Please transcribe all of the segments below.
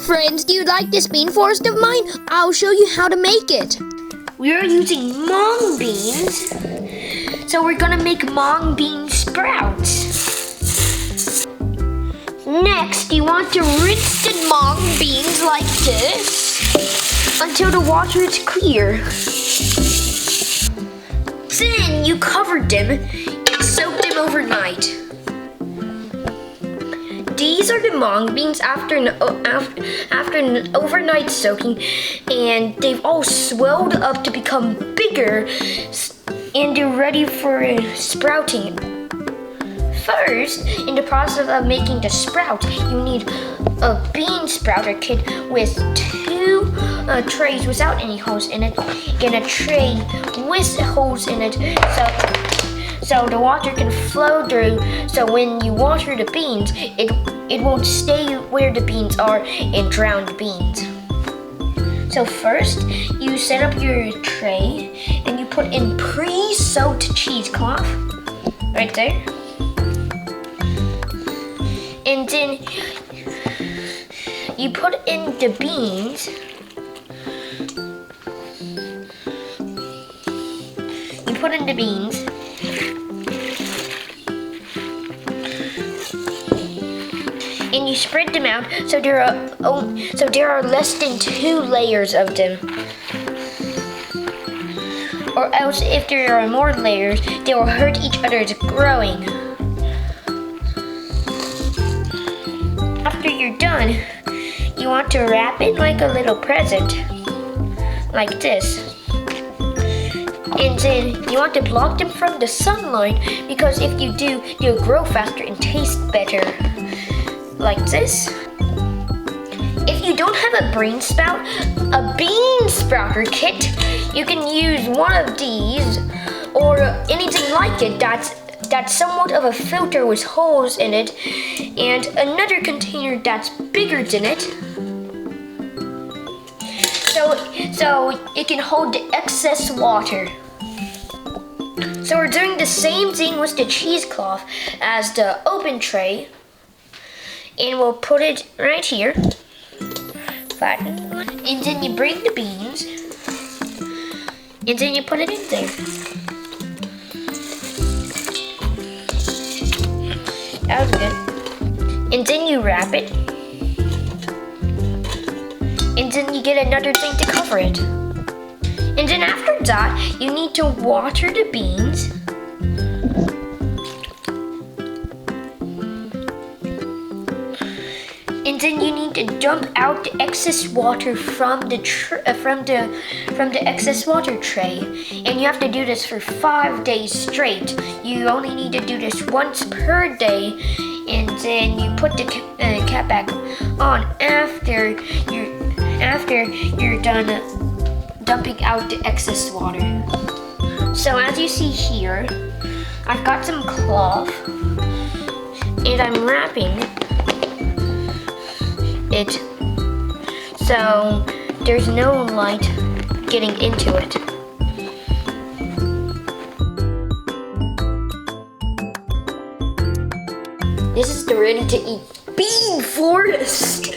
friends, do you like this bean forest of mine? I'll show you how to make it. We are using mung beans, so we're gonna make mung bean sprouts. Next, you want to rinse the mung beans like this until the water is clear. Then you covered them and soaked them overnight. These are the mung beans after an overnight soaking, and they've all swelled up to become bigger, and they're ready for sprouting. First, in the process of making the sprout, you need a bean sprouter kit with 2 trays without any holes in it, and a tray with holes in it, so the water can flow through, so when you water the beans, it won't stay where the beans are and drown the beans. So first, you set up your tray and you put in pre-soaked cheesecloth, right there. And then you put in the beans. And you spread them out so there are less than 2 layers of them. Or else, if there are more layers, they will hurt each other's growing. After you're done, you want to wrap it like a little present, like this. And then you want to block them from the sunlight, because if you do, they'll grow faster and taste better. Like this. If you don't have a bean sprouter kit, you can use one of these or anything like it that's somewhat of a filter with holes in it, and another container that's bigger than it, so it can hold the excess water. So we're doing the same thing with the cheesecloth as the open tray. And we'll put it right here. Flatten one. And then you bring the beans. And then you put it in there. That was good. And then you wrap it. And then you get another thing to cover it. And then after that, you need to water the beans. And then you need to dump out the excess water from the excess water tray, and you have to do this for 5 days straight. You only need to do this once per day, and then you put the cap back on after you're done dumping out the excess water. So as you see here, I've got some cloth, and I'm wrapping it so there's no light getting into it. This is the ready to eat bean forest.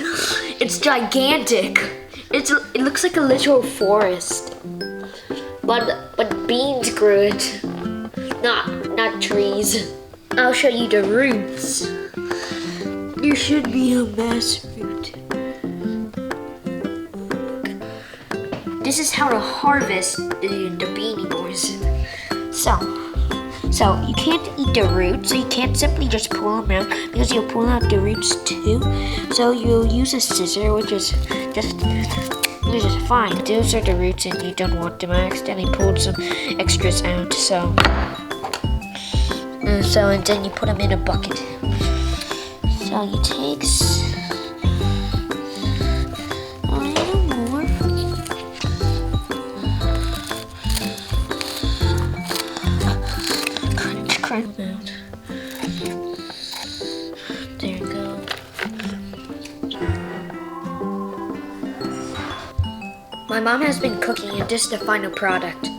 It's gigantic. It looks like a literal forest, but beans grew it, not trees. I'll show you the roots. There should be a mass root. This is how to harvest the beanie boys. So you can't eat the roots, so you can't simply just pull them out, because you'll pull out the roots too. So you'll use a scissor, which is fine. Those are the roots and you don't want them. I accidentally pulled some extras out, so and then you put them in a bucket. So you take a little more. Crunch out. There you go. My mom has been cooking, and this is the final product.